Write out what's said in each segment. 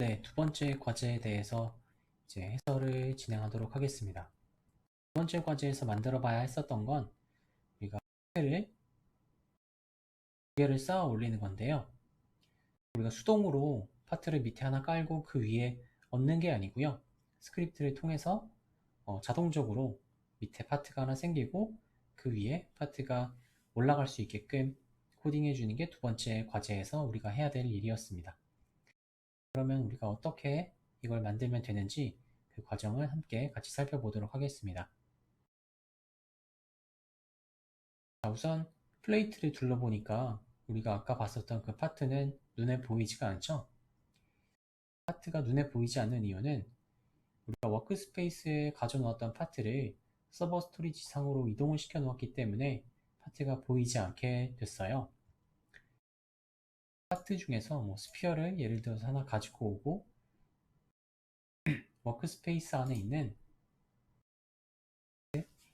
네, 두 번째 과제에 대해서 이제 해설을 진행하도록 하겠습니다. 두 번째 과제에서 만들어 봐야 했었던 건 우리가 파트를 두 개를 쌓아 올리는 건데요. 우리가 수동으로 파트를 밑에 하나 깔고 그 위에 얹는 게 아니고요. 스크립트를 통해서 자동적으로 밑에 파트가 하나 생기고 그 위에 파트가 올라갈 수 있게끔 코딩해 주는 게 두 번째 과제에서 우리가 해야 될 일이었습니다. 그러면 우리가 어떻게 이걸 만들면 되는지 그 과정을 함께 같이 살펴보도록 하겠습니다. 자, 우선 플레이트를 둘러보니까 우리가 아까 봤었던 그 파트는 눈에 보이지가 않죠? 파트가 눈에 보이지 않는 이유는 우리가 워크스페이스에 가져놓았던 파트를 서버 스토리지 상으로 이동을 시켜 놓았기 때문에 파트가 보이지 않게 됐어요. 파트 중에서 스피어를 예를 들어서 하나 가지고 오고 워크스페이스 안에 있는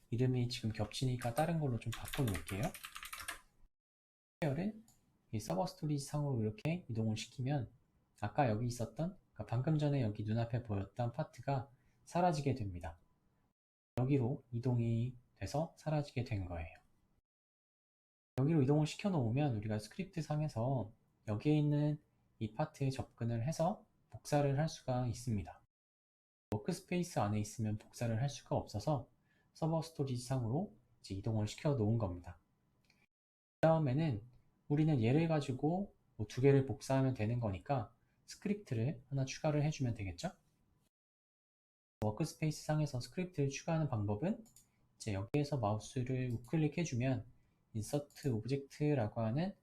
이름이 지금 겹치니까 다른 걸로 좀 바꿔놓을게요. 스피어를 이 서버 스토리지 상으로 이렇게 이동을 시키면 아까 여기 있었던, 그러니까 방금 전에 여기 눈앞에 보였던 파트가 사라지게 됩니다. 여기로 이동이 돼서 사라지게 된 거예요. 여기로 이동을 시켜 놓으면 우리가 스크립트 상에서 여기에 있는 이 파트에 접근을 해서 복사를 할 수가 있습니다. 워크스페이스 안에 있으면 복사를 할 수가 없어서 서버 스토리지 상으로 이제 이동을 시켜 놓은 겁니다. 그 다음에는 우리는 얘를 가지고 두 개를 복사하면 되는 거니까 스크립트를 하나 추가를 해주면 되겠죠? 워크스페이스 상에서 스크립트를 추가하는 방법은 이제 여기에서 마우스를 우클릭해주면 인서트 오브젝트라고 하는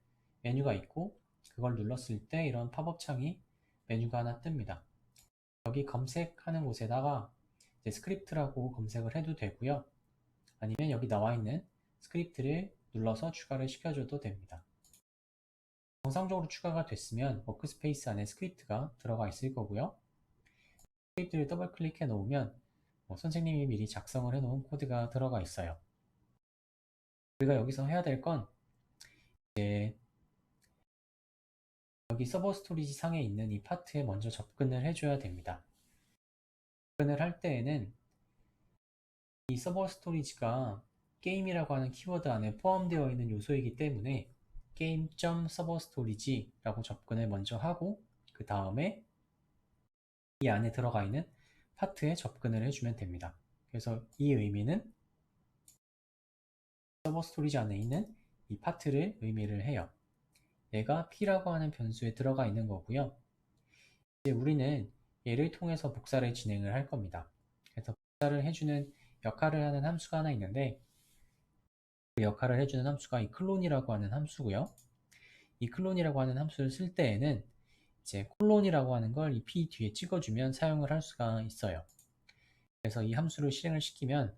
메뉴가 있고 그걸 눌렀을 때 이런 팝업 창이 메뉴가 하나 뜹니다. 여기 검색하는 곳에다가 이제 스크립트라고 검색을 해도 되고요. 아니면 여기 나와 있는 스크립트를 눌러서 추가를 시켜줘도 됩니다. 정상적으로 추가가 됐으면 워크스페이스 안에 스크립트가 들어가 있을 거고요. 스크립트를 더블 클릭해 놓으면 선생님이 미리 작성을 해 놓은 코드가 들어가 있어요. 우리가 여기서 해야 될 건 이제 여기 서버 스토리지 상에 있는 이 파트에 먼저 접근을 해줘야 됩니다. 접근을 할 때에는 이 서버 스토리지가 게임이라고 하는 키워드 안에 포함되어 있는 요소이기 때문에 game.serverstorage라고 접근을 먼저 하고 그 다음에 이 안에 들어가 있는 파트에 접근을 해주면 됩니다. 그래서 이 의미는 서버 스토리지 안에 있는 이 파트를 의미를 해요. 얘가 p라고 하는 변수에 들어가 있는 거고요. 이제 우리는 얘를 통해서 복사를 진행을 할 겁니다. 그래서 복사를 해주는 역할을 하는 함수가 하나 있는데 그 역할을 해주는 함수가 이 클론이라고 하는 함수고요. 이 클론이라고 하는 함수를 쓸 때에는 이제 콜론이라고 하는 걸 이 p 뒤에 찍어주면 사용을 할 수가 있어요. 그래서 이 함수를 실행을 시키면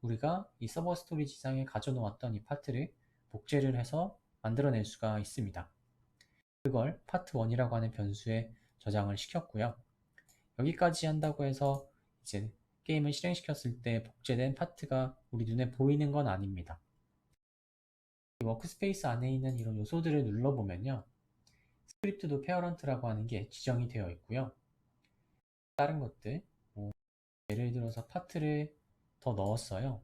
우리가 이 서버 스토리지 상에 가져놓았던 이 파트를 복제를 해서 만들어낼 수가 있습니다. 그걸 파트 1이라고 하는 변수에 저장을 시켰고요. 여기까지 한다고 해서 이제 게임을 실행시켰을 때 복제된 파트가 우리 눈에 보이는 건 아닙니다. 이 워크스페이스 안에 있는 이런 요소들을 눌러보면요. 스크립트도 페어런트라고 하는 게 지정이 되어 있고요. 다른 것들, 예를 들어서 파트를 더 넣었어요.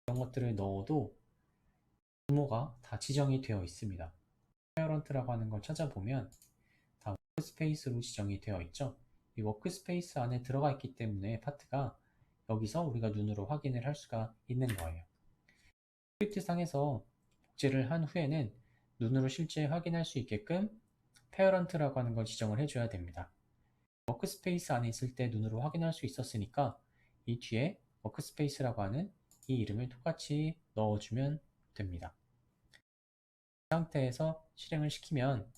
이런 것들을 넣어도 규모가 다 지정이 되어 있습니다. 페어런트라고 하는 걸 찾아보면 다 워크스페이스로 지정이 되어 있죠. 이 워크스페이스 안에 들어가 있기 때문에 파트가 여기서 우리가 눈으로 확인을 할 수가 있는 거예요. 스크립트 상에서 복제를 한 후에는 눈으로 실제 확인할 수 있게끔 페어런트라고 하는 걸 지정을 해줘야 됩니다. 워크스페이스 안에 있을 때 눈으로 확인할 수 있었으니까 이 뒤에 워크스페이스라고 하는 이 이름을 똑같이 넣어주면 됩니다. 이 상태에서 실행을 시키면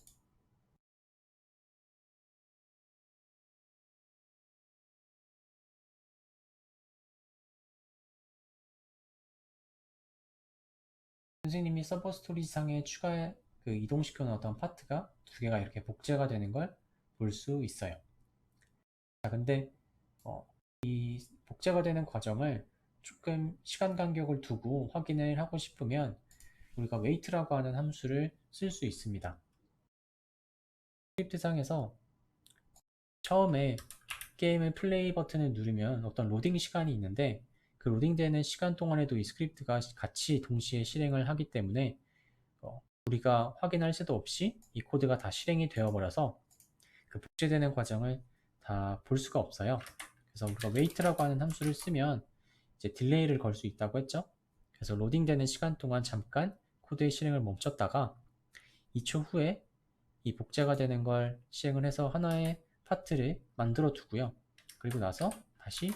선생님이 서버 스토리지 상에 이동시켜 놓았던 파트가 두 개가 이렇게 복제가 되는 걸 볼 수 있어요. 자, 근데 이 복제가 되는 과정을 조금 시간 간격을 두고 확인을 하고 싶으면 우리가 wait라고 하는 함수를 쓸 수 있습니다. 스크립트상에서 처음에 게임의 플레이 버튼을 누르면 어떤 로딩 시간이 있는데 그 로딩되는 시간 동안에도 이 스크립트가 같이 동시에 실행을 하기 때문에 우리가 확인할 새도 없이 이 코드가 다 실행이 되어버려서 그 복제되는 과정을 다 볼 수가 없어요. 그래서 우리가 wait라고 하는 함수를 쓰면 이제 딜레이를 걸 수 있다고 했죠. 그래서 로딩되는 시간 동안 잠깐 코드의 실행을 멈췄다가 2초 후에 이 복제가 되는 걸 실행을 해서 하나의 파트를 만들어 두고요. 그리고 나서 다시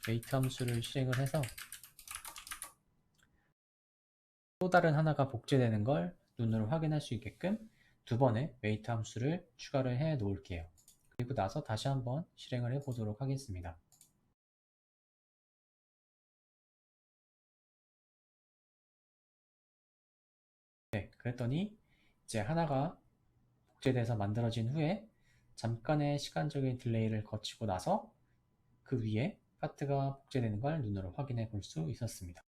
wait 함수를 실행을 해서 또 다른 하나가 복제되는 걸 눈으로 확인할 수 있게끔 두 번의 wait 함수를 추가를 해 놓을게요. 그리고 나서 다시 한번 실행을 해 보도록 하겠습니다. 네, 그랬더니 이제 하나가 복제돼서 만들어진 후에 잠깐의 시간적인 딜레이를 거치고 나서 그 위에 파트가 복제되는 걸 눈으로 확인해 볼 수 있었습니다.